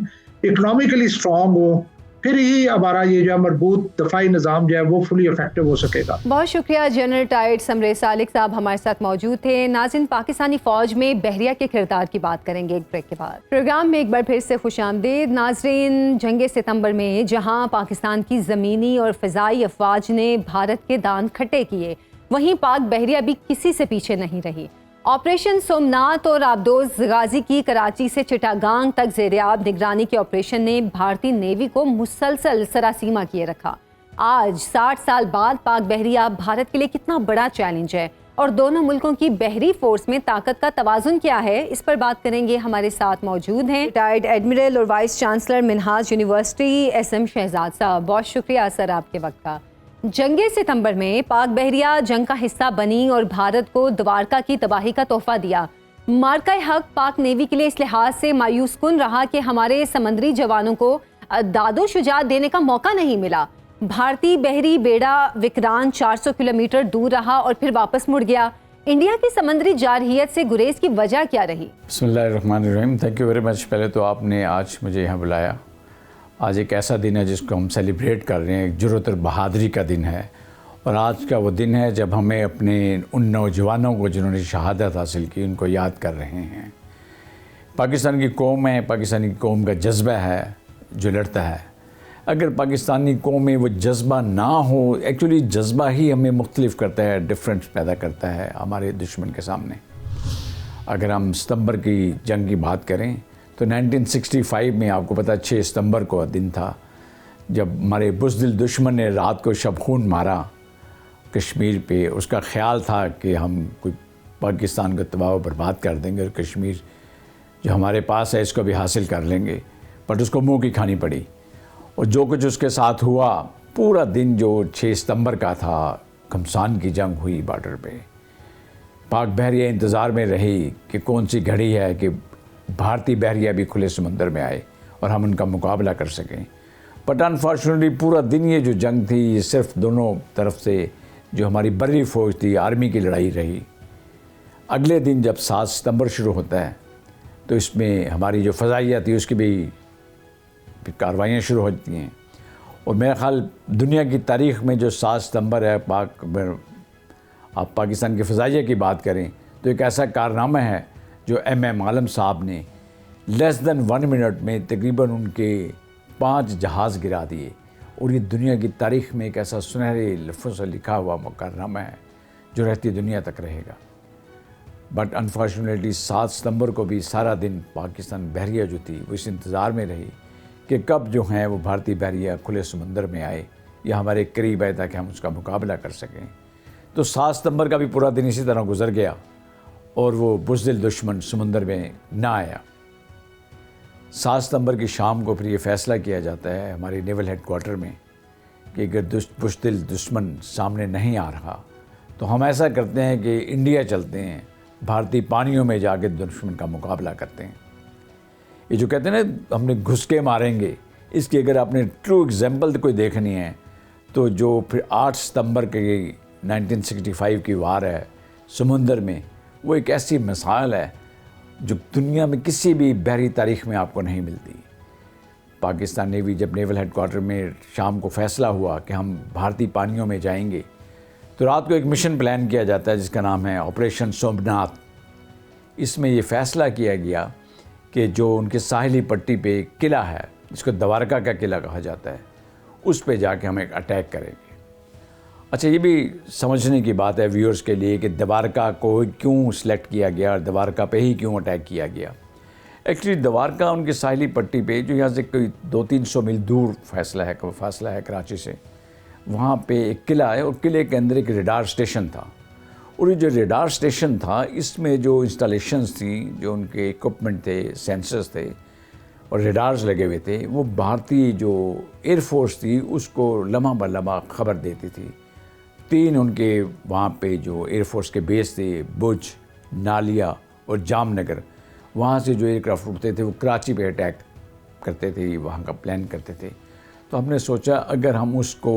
इकोनॉमिकली स्ट्रॉन्ग हो, फिर ही हमारा ये जो मजबूत दफाई निज़ाम जो है वो फुली इफेक्टिव हो सकेगा। बहुत शुक्रिया। जनरल टाइड समरे सालिक साहब हमारे साथ मौजूद थे। नाज़रीन, पाकिस्तानी फ़ौज में बहरिया के किरदार की बात करेंगे एक ब्रेक के बाद। प्रोग्राम में एक बार फिर से खुशामदीद। नाज़रीन, जंगे सितंबर में जहां पाकिस्तान की ज़मीनी और फ़िज़ाई अफवाज ने भारत के दांत खट्टे किए, वहीं पाक बहरिया भी किसी से पीछे नहीं रही। ऑपरेशन सोमनाथ और आबदोज गाजी की कराची से चिटागांग तक ज़ेर-ए-आब निगरानी के ऑपरेशन ने भारतीय नेवी को मुसलसल सरासीमा किए रखा। आज 60 साल बाद पाक बहरिया भारत के लिए कितना बड़ा चैलेंज है और दोनों मुल्कों की बहरी फोर्स में ताकत का तवाज़ुन क्या है, इस पर बात करेंगे। हमारे साथ मौजूद हैं रिटायर्ड एडमिरल और vice chancellor Minhaj university SM Shahzad साहब। बहुत शुक्रिया सर आपके वक्त का। जंगे सितंबर में पाक बहरिया जंग का हिस्सा बनी और भारत को द्वारका की तबाही का तोहफा दिया। मार्का हक पाक नेवी के लिए इस लिहाज से मायूस कुन रहा कि हमारे समंदरी जवानों को दादो शुजात देने का मौका नहीं मिला। भारतीय बहरी बेड़ा विक्रांत 400 किलोमीटर दूर रहा और फिर वापस मुड़ गया। इंडिया की समंदरी जारहियत से गुरेज की वजह क्या रही? बिस्मिल्लाहिर्रहमानिर्रहीम। Thank you very much. पहले तो आपने आज मुझे यहाँ बुलाया। आज एक ऐसा दिन है जिसको हम सेलिब्रेट कर रहे हैं, एक जुर्रत और बहादुरी का दिन है। और आज का वो दिन है जब हमें अपने उन नौजवानों को जिन्होंने शहादत हासिल की उनको याद कर रहे हैं। पाकिस्तान की कौम है, पाकिस्तानी कौम का जज्बा है जो लड़ता है। अगर पाकिस्तानी कौम में वो जज्बा ना हो, एक्चुअली जज्बा ही हमें मुख्तलिफ करता है, डिफरेंस पैदा करता है हमारे दुश्मन के सामने। अगर हम सितंबर की जंग की बात करें तो 1965 में आपको पता 6 सितंबर को दिन था जब हमारे बुज़दिल दुश्मन ने रात को शबखून मारा कश्मीर पे। उसका ख्याल था कि हम कोई पाकिस्तान को तबाह व बर्बाद कर देंगे और कश्मीर जो हमारे पास है इसको भी हासिल कर लेंगे, बट उसको मुँह की खानी पड़ी। और जो कुछ उसके साथ हुआ, पूरा दिन जो 6 सितंबर का था, घमसान की जंग हुई बॉर्डर पे। पाक बहरिया इंतज़ार में रही कि कौन सी घड़ी है कि भारतीय बहरिया भी खुले समंदर में आए और हम उनका मुकाबला कर सकें। बट अनफॉर्चुनेटली पूरा दिन ये जो जंग थी ये सिर्फ दोनों तरफ से जो हमारी बर्री फ़ौज थी, आर्मी की लड़ाई रही। अगले दिन जब 7 सितंबर शुरू होता है तो इसमें हमारी जो फ़ज़ाइया थी उसकी भी कार्रवाइयाँ शुरू होती हैं। और मेरा ख़्याल दुनिया की तारीख़ में जो 7 सितंबर है, आप पाकिस्तान की फ़ज़ाइया की बात करें तो एक ऐसा कारनामा है जो MM आलम साहब ने लेस दैन 1 मिनट में तकरीबन उनके 5 जहाज़ गिरा दिए। और ये दुनिया की तारीख़ में एक ऐसा सुनहरे लफ्ज़ों से लिखा हुआ कारनामा है जो रहती दुनिया तक रहेगा। बट अनफॉर्चुनेटली 7 सितंबर को भी सारा दिन पाकिस्तान बहरिया जो थी वो इस इंतज़ार में रही कि कब जो हैं वो भारतीय बहरिया खुले समंदर में आए या हमारे करीब है ताकि हम उसका मुकाबला कर सकें। तो 7 सितंबर का भी पूरा दिन इसी तरह गुजर गया और वो बुज़दिल दुश्मन समुंदर में ना आया। 7 सितंबर की शाम को फिर ये फ़ैसला किया जाता है हमारे नेवल हेडक्वार्टर में कि अगर बुज़दिल दुश्मन सामने नहीं आ रहा तो हम ऐसा करते हैं कि इंडिया चलते हैं, भारतीय पानियों में जाके दुश्मन का मुकाबला करते हैं। ये जो कहते हैं ना हमने घुस के मारेंगे, इसकी अगर आपने ट्रू एग्जाम्पल कोई देखनी है तो जो फिर 8 सितंबर के 1965 की वार है समुंदर में, वो एक ऐसी मिसाल है जो दुनिया में किसी भी बहरी तारीख में आपको नहीं मिलती। पाकिस्तान नेवी जब नेवल हेडक्वार्टर में शाम को फ़ैसला हुआ कि हम भारतीय पानियों में जाएंगे, तो रात को एक मिशन प्लान किया जाता है जिसका नाम है ऑपरेशन सोमनाथ। इसमें ये फ़ैसला किया गया कि जो उनके साहिली पट्टी पे एक किला है जिसको द्वारका का किला कहा जाता है, उस पे जाके हम एक अटैक करेंगे। अच्छा, ये भी समझने की बात है व्यूअर्स के लिए कि द्वारका को क्यों सिलेक्ट किया गया और द्वारका पे ही क्यों अटैक किया गया। एक्चुअली द्वारका उनकी साहिली पट्टी पे जो यहाँ से कोई 200-300 मील दूर फासला है कराची से, वहाँ पे एक किला है और किले के अंदर एक रेडार स्टेशन था। और ये जो रेडार स्टेशन था इसमें जो इंस्टॉलेशंस थी, जो उनके इक्विपमेंट थे, सेंसर्स थे और रेडार्स लगे हुए थे, वो भारतीय जो एयरफोर्स थी उसको लम्हा ब लम्हा खबर देती थी। 3 उनके वहाँ पे जो एयरफोर्स के बेस थे, भुज, नालिया और जामनगर, वहाँ से जो एयरक्राफ्ट उड़ते थे वो कराची पे अटैक करते थे, वहाँ का प्लान करते थे। तो हमने सोचा अगर हम उसको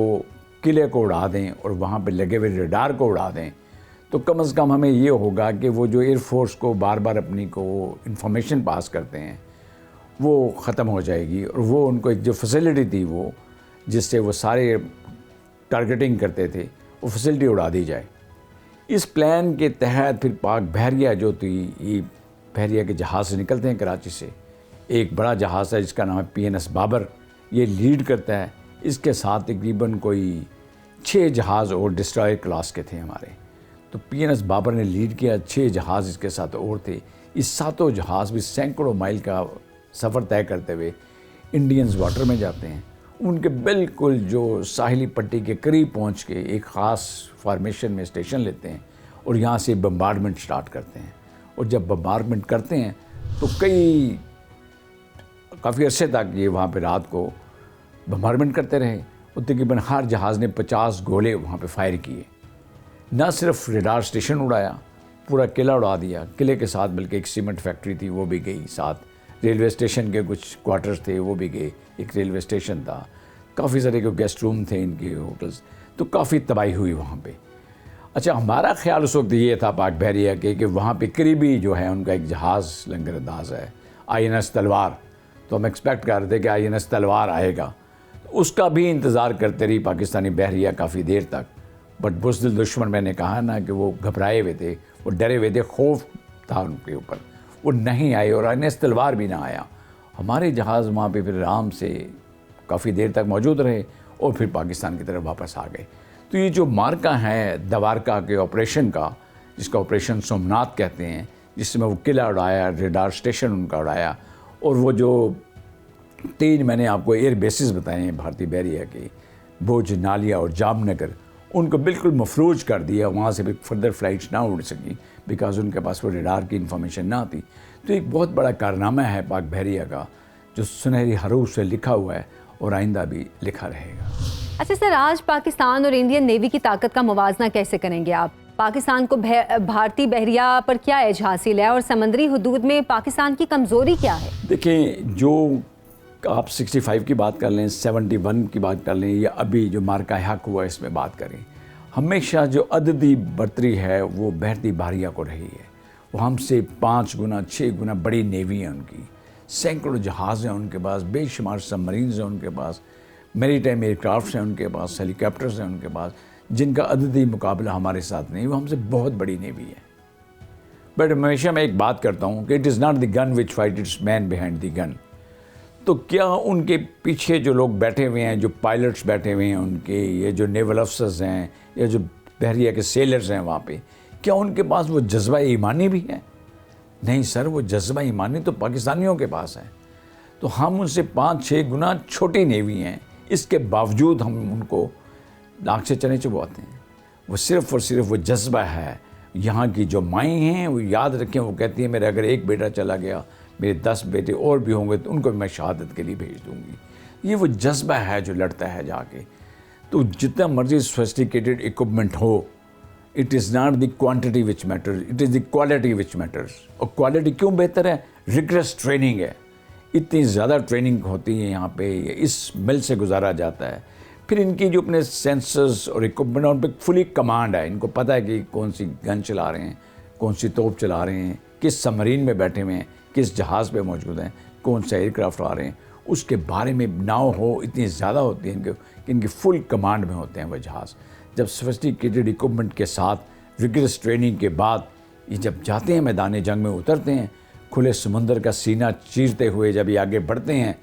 किले को उड़ा दें और वहाँ पे लगे हुए रेडार को उड़ा दें तो कम से कम हमें ये होगा कि वो जो एयरफोर्स को बार बार अपनी को इन्फॉर्मेशन पास करते हैं वो ख़त्म हो जाएगी और वो उनको एक जो फैसिलिटी थी वो जिससे वो सारे टारगेटिंग करते थे वो फैसिलिटी उड़ा दी जाए। इस प्लान के तहत फिर पाक बहरिया जो थी, ये बहरिया के जहाज़ से निकलते हैं कराची से, एक बड़ा जहाज़ है जिसका नाम है PNS बाबर, ये लीड करता है। इसके साथ तकरीबन कोई 6 जहाज़ और डिस्ट्रॉयर क्लास के थे हमारे। तो PNS बाबर ने लीड किया, 6 जहाज़ इसके साथ और थे। इस 7 जहाज़ भी सैकड़ों माइल का सफ़र तय करते हुए इंडियंस वाटर में जाते हैं। उनके बिल्कुल जो साहिली पट्टी के करीब पहुंच के एक ख़ास फॉर्मेशन में स्टेशन लेते हैं और यहाँ से बम्बार्डमेंट स्टार्ट करते हैं। और जब बम्बार्डमेंट करते हैं तो काफ़ी अरसे तक ये वहाँ पे रात को बम्बार्डमेंट करते रहे और तकरीबन हर जहाज़ ने 50 गोले वहाँ पे फायर किए। ना सिर्फ रेडार स्टेशन उड़ाया, पूरा किला उड़ा दिया। किले के साथ बल्कि एक सीमेंट फैक्ट्री थी वो भी गई, साथ रेलवे स्टेशन के कुछ क्वार्टर्स थे वो भी गए, एक रेलवे स्टेशन था, काफ़ी सारे के गेस्ट रूम थे इनके होटल्स, तो काफ़ी तबाही हुई वहाँ पे। अच्छा, हमारा ख्याल उस वक्त ये था पाक बहरिया के कि वहाँ पे करीबी जो है उनका एक जहाज़ लंगरअंदाज है INS तलवार, तो हम एक्सपेक्ट कर रहे थे कि INS तलवार आएगा। उसका भी इंतज़ार करते रही पाकिस्तानी बहरिया काफ़ी देर तक। बट बुज़दिल दुश्मन, मैंने कहा ना कि वो घबराए हुए थे, वो डरे हुए थे, खौफ था उनके ऊपर, वो नहीं आए और INS तलवार भी ना आया। हमारे जहाज़ वहाँ पे फिर आराम से काफ़ी देर तक मौजूद रहे और फिर पाकिस्तान की तरफ वापस आ गए। तो ये जो मार्का है द्वारका के ऑपरेशन का, जिसका ऑपरेशन सोमनाथ कहते हैं, जिसमें वो किला उड़ाया, रेडार स्टेशन उनका उड़ाया और वो जो 3 मैंने आपको एयर बेसिस बताए हैं भारतीय बहरिया के, भुज, नालिया और जामनगर, उनको बिल्कुल मफलूज कर दिया। वहाँ से भी फर्दर फ्लाइट्स ना उड़ सकी बिकॉज उनके पास वो रेडार की इन्फॉर्मेशन ना थी। तो एक बहुत बड़ा कारनामा है पाक बहरिया का जो सुनहरी हरूफ से लिखा हुआ है और आइंदा भी लिखा रहेगा। अच्छा सर, आज पाकिस्तान और इंडियन नेवी की ताकत का मुवाजना कैसे करेंगे आप? पाकिस्तान को भारतीय बहरिया पर क्या एज हासिल है और समंदरी हदूद में पाकिस्तान की कमज़ोरी क्या है? देखिए, जो आप 65 की बात कर लें, 71 की बात कर लें या अभी जो मार्का हक हुआ इसमें बात करें, हमेशा जो अददी बर्तरी है वो भारतीय बहरिया को रही है। वो हमसे 5 गुना 6 गुना बड़ी नेवी है उनकी, सैकड़ों जहाज़ हैं उनके पास, बेशुमार सबमरीन्स हैं उनके पास, मैरीटाइम एयरक्राफ्ट हैं उनके पास, हेलीकॉप्टर्स हैं उनके पास, जिनका अददी मुकाबला हमारे साथ नहीं। वो हमसे बहुत बड़ी नेवी है। बट हमेशा मैं एक बात करता हूँ कि it is not the gun which fight it's man behind the gun. तो क्या उनके पीछे जो लोग बैठे हुए हैं, जो पायलट्स बैठे हुए हैं उनके, ये जो नेवल अफसर्स हैं या जो बहरिया के सेलर्स हैं वहाँ पे, क्या उनके पास वो जज्बा ईमानी भी है? नहीं सर, वो जज्बा ईमानी तो पाकिस्तानियों के पास है। तो हम उनसे 5-6 गुना छोटी नेवी हैं, इसके बावजूद हम उनको नाक से चने चुभवाते हैं। वो सिर्फ़ और सिर्फ वो जज्बा है। यहाँ की जो माएँ हैं वो याद रखें, वो कहती हैं मेरा अगर एक बेटा चला गया, मेरे 10 बेटे और भी होंगे तो उनको मैं शहादत के लिए भेज दूँगी। ये वो जज्बा है जो लड़ता है जाके। तो जितना मर्जी सोफिस्टिकेटेड इक्विपमेंट हो, it is not the quantity which matters, it is the quality which matters. और क्वालिटी क्यों बेहतर है? रिगरस ट्रेनिंग है, इतनी ज़्यादा ट्रेनिंग होती है यहाँ पे, इस मिल से गुजारा जाता है। फिर इनकी जो अपने सेंसर्स और इक्विपमेंट, उन पर फुली कमांड है। इनको पता है कि कौन सी गन चला रहे हैं, कौन सी तोप चला रहे हैं, किस सबमरीन में बैठे हुए हैं, किस जहाज़ पे मौजूद हैं, कौन से एयरक्राफ्ट आ रहे हैं, उसके बारे में नाव हो इतनी ज़्यादा होती है इनके कि इनकी फुल कमांड में होते हैं वह जहाज़। जब सोफिस्टिकेटेड इक्विपमेंट के साथ रिगरस ट्रेनिंग के बाद ये जब जाते हैं मैदान जंग में, उतरते हैं, खुले समुंदर का सीना चीरते हुए जब ये आगे बढ़ते हैं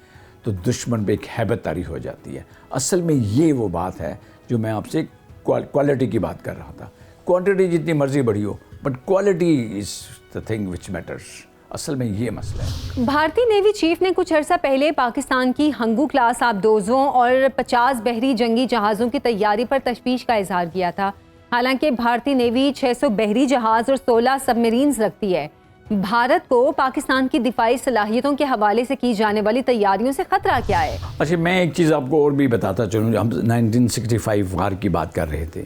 तो दुश्मन पे एक हैबत तारी हो जाती है। असल में ये वो बात है जो मैं आपसे क्वालिटी की बात कर रहा था। क्वांटिटी जितनी मर्जी बढ़ी हो, but quality is the thing which matters. असल में ये मसला है। भारतीय नेवी चीफ ने कुछ अर्सा पहले पाकिस्तान की हंगू क्लास आबदोजों और 50 बहरी जंगी जहाज़ों की तैयारी पर तशवीश का इजहार किया था। हालांकि भारतीय नेवी 600 बहरी जहाज़ और 16 सबमरीन्स रखती है। भारत को पाकिस्तान की दिफाई सलाहियतों के हवाले से की जाने वाली तैयारियों से खतरा क्या है? अच्छा, मैं एक चीज़ आपको और भी बताता चलूँ। हम 1965 वार की बात कर रहे थे,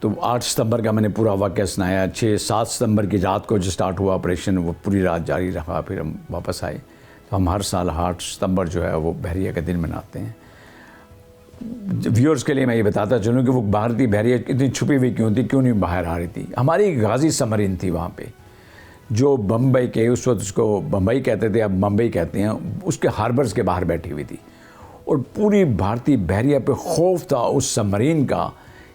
तो 8 सितंबर का मैंने पूरा वाक़या सुनाया। 6-7 सितंबर की रात को जो स्टार्ट हुआ ऑपरेशन, वो पूरी रात जारी रहा, फिर हम वापस आए। तो हम हर साल 8 सितंबर जो है वो बहरिया का दिन मनाते हैं। व्यूअर्स के लिए मैं ये बताता चलूँ कि वो भारतीय बहरिया इतनी छुपी हुई क्यों थी, क्यों नहीं बाहर आ रही थी। हमारी गाजी सबमरीन थी वहाँ पे, जो बम्बई के, उस वक्त उसको बम्बई कहते थे, अब मुंबई कहते हैं, उसके हार्बर्स के बाहर बैठी हुई थी। और पूरी भारतीय बहरिया पे खौफ था उस सबमरीन का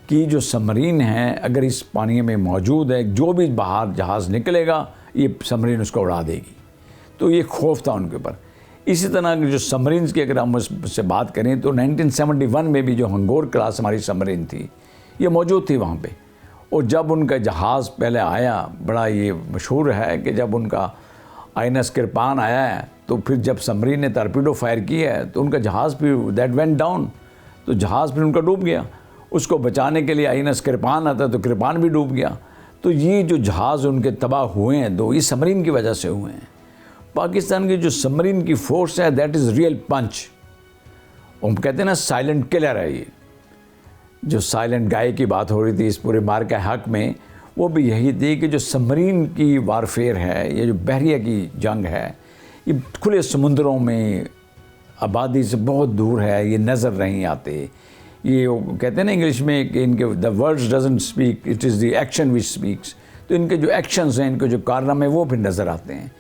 कि जो सबमरीन है अगर इस पानी में मौजूद है, जो भी बाहर जहाज़ निकलेगा ये सबमरीन उसको उड़ा देगी। तो ये खौफ था उनके ऊपर। इसी तरह जो सबमरीन्स की अगर हम उससे बात करें तो 1971 में भी जो हंगोर क्लास हमारी सबमरीन थी ये मौजूद थी वहाँ पे। और जब उनका जहाज़ पहले आया, बड़ा ये मशहूर है कि जब उनका INS किरपान आया है तो फिर जब सबमरीन ने टॉरपीडो फायर किया है तो उनका जहाज़ भी दैट वेंट डाउन, तो जहाज़ फिर उनका डूब गया। उसको बचाने के लिए INS किरपान आता तो किरपान भी डूब गया। तो ये जो जहाज़ उनके तबाह हुए हैं दो, इस सबमरीन की वजह से हुए हैं। पाकिस्तान की जो सबमरीन की फोर्स है दैट इज़ रियल पंच। हम कहते हैं ना साइलेंट किलर है ये। जो साइलेंट गाय की बात हो रही थी इस पूरे मार के हक में, वो भी यही थी कि जो सबमरीन की वारफेयर है, ये जो बहरिया की जंग है, ये खुले समुद्रों में आबादी से बहुत दूर है, ये नज़र नहीं आते। ये कहते हैं ना इंग्लिश में कि इनके the words doesn't speak, it is the action which speaks. तो इनके जो एक्शंस हैं, इनके जो कारनामे, वो फिर नज़र आते हैं।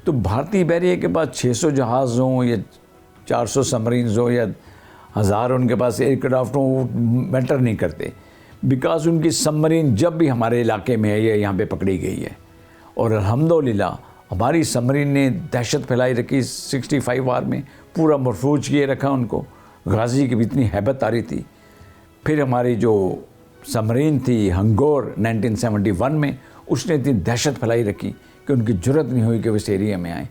तो भारतीय बहरिया के पास 600 जहाज़ हों या 400 सबमरीन्स हो या 1000 उनके पास एयरक्राफ्ट हों, वो मैटर नहीं करते। बिकॉज उनकी सबमरीन जब भी हमारे इलाके में है, ये यहाँ पे पकड़ी गई है। और अल्हम्दुलिल्लाह हमारी सबमरीन ने दहशत फैलाई रखी 65 वार में, पूरा महफूज किए रखा उनको। गाजी की भी इतनी हैबत आ रही थी। फिर हमारी जो सबमरीन थी हंगोर 1971 में, उसने इतनी दहशत फैलाई रखी कि उनकी जुर्रत नहीं हुई कि वो इस एरिया में आए।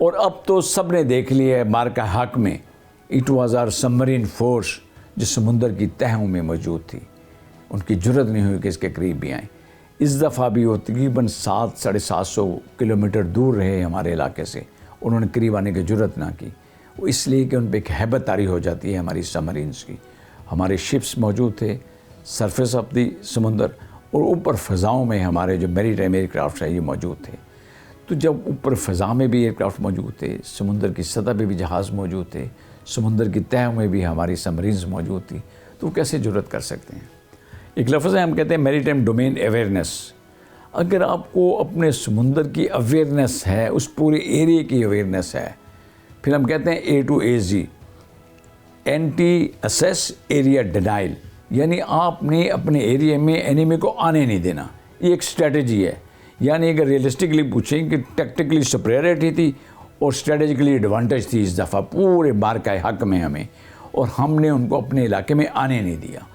और अब तो सब ने देख लिया है मार का हक में, it was our submarine force जो समुंदर की तहों में मौजूद थी। उनकी जुर्रत नहीं हुई कि इसके करीब भी आए। इस दफ़ा भी वो तकरीबन 700-750 किलोमीटर दूर रहे हमारे इलाके से, उन्होंने करीब आने की जुर्रत ना की। वो इसलिए कि उन पर एक हैबत तारी हो जाती है हमारी सबमरीन्स की। हमारे शिप्स मौजूद थे सरफेस ऑफ दी समुंदर, और ऊपर फ़ज़ाओं में हमारे जो मैरीटाइम एयरक्राफ्ट है ये मौजूद थे। तो जब ऊपर फ़ज़ा में भी एयरक्राफ्ट मौजूद थे, समुंदर की सतह पे भी जहाज़ मौजूद थे, समुंदर की तह में भी हमारी सबमरीन्स मौजूद थी, तो वो कैसे जुर्रत कर सकते हैं? एक लफ्ज़ है, हम कहते हैं मैरीटाइम डोमेन अवेयरनेस। अगर आपको अपने समुंदर की अवेयरनेस है, उस पूरे एरिया की अवेयरनेस है, फिर हम कहते हैं A to AZ, anti assess area denial, यानी आपने अपने एरिया में एनिमी को आने नहीं देना। ये एक स्ट्रेटजी है। यानी अगर रियलिस्टिकली पूछें कि टैक्टिकली सुपीरियरिटी थी और स्ट्रेटजिकली एडवांटेज थी इस दफ़ा पूरे मार का हक में हमें, और हमने उनको अपने इलाके में आने नहीं दिया।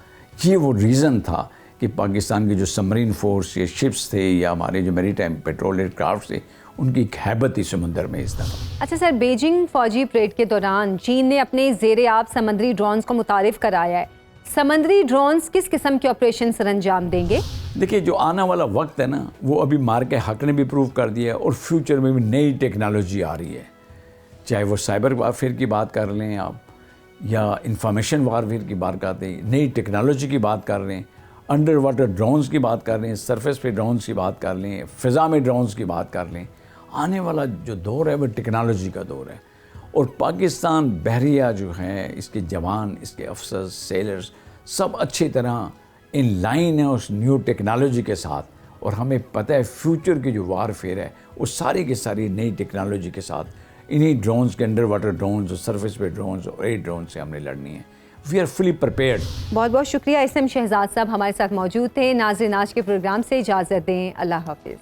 ये वो रीज़न था कि पाकिस्तान की जो सबमरीन फोर्स या शिप्स थे या हमारे जो मैरीटाइम पेट्रोल एयरक्राफ्ट थे, उनकी एक हैबत थी समंदर में इस दफ़ा। अच्छा सर, बीजिंग फौजी परेड के दौरान चीन ने अपने ज़ेरे आब समंदरी ड्रोन्स को मुतारिफ कराया है। समंदरी ड्रोन्स किस किस्म के ऑपरेशन सर अंजाम देंगे? देखिए, जो आने वाला वक्त है ना, वो अभी मार के हक ने भी प्रूव कर दिया है और फ्यूचर में भी नई टेक्नोलॉजी आ रही है। चाहे वो साइबर वारफेयर की बात कर लें आप, या इंफॉर्मेशन वारफेयर की बात करते हैं, नई टेक्नोलॉजी की बात कर लें, अंडर वाटर ड्रोन्स की बात कर लें, सरफेस पे ड्रोन्स की बात कर लें, फ़िज़ा में ड्रोन्स की बात कर लें। आने वाला जो दौर है वो टेक्नोलॉजी का दौर है और पाकिस्तान बहरिया जो है, इसके जवान, इसके अफसर, सेलर्स सब अच्छी तरह इन लाइन है उस न्यू टेक्नोलॉजी के साथ। और हमें पता है फ्यूचर की जो वारफेयर है वो सारी की सारी नई टेक्नोलॉजी के साथ इन्हीं ड्रोन्स के, अंडर वाटर ड्रोन्स और सरफेस पे ड्रोन्स और एयर ड्रोन से हमने लड़नी है। We are fully prepared. बहुत बहुत शुक्रिया। SM शहजाद साहब हमारे साथ मौजूद थे। नाज़रीन, आज के प्रोग्राम से इजाज़त दें। अल्लाह हाफिज़।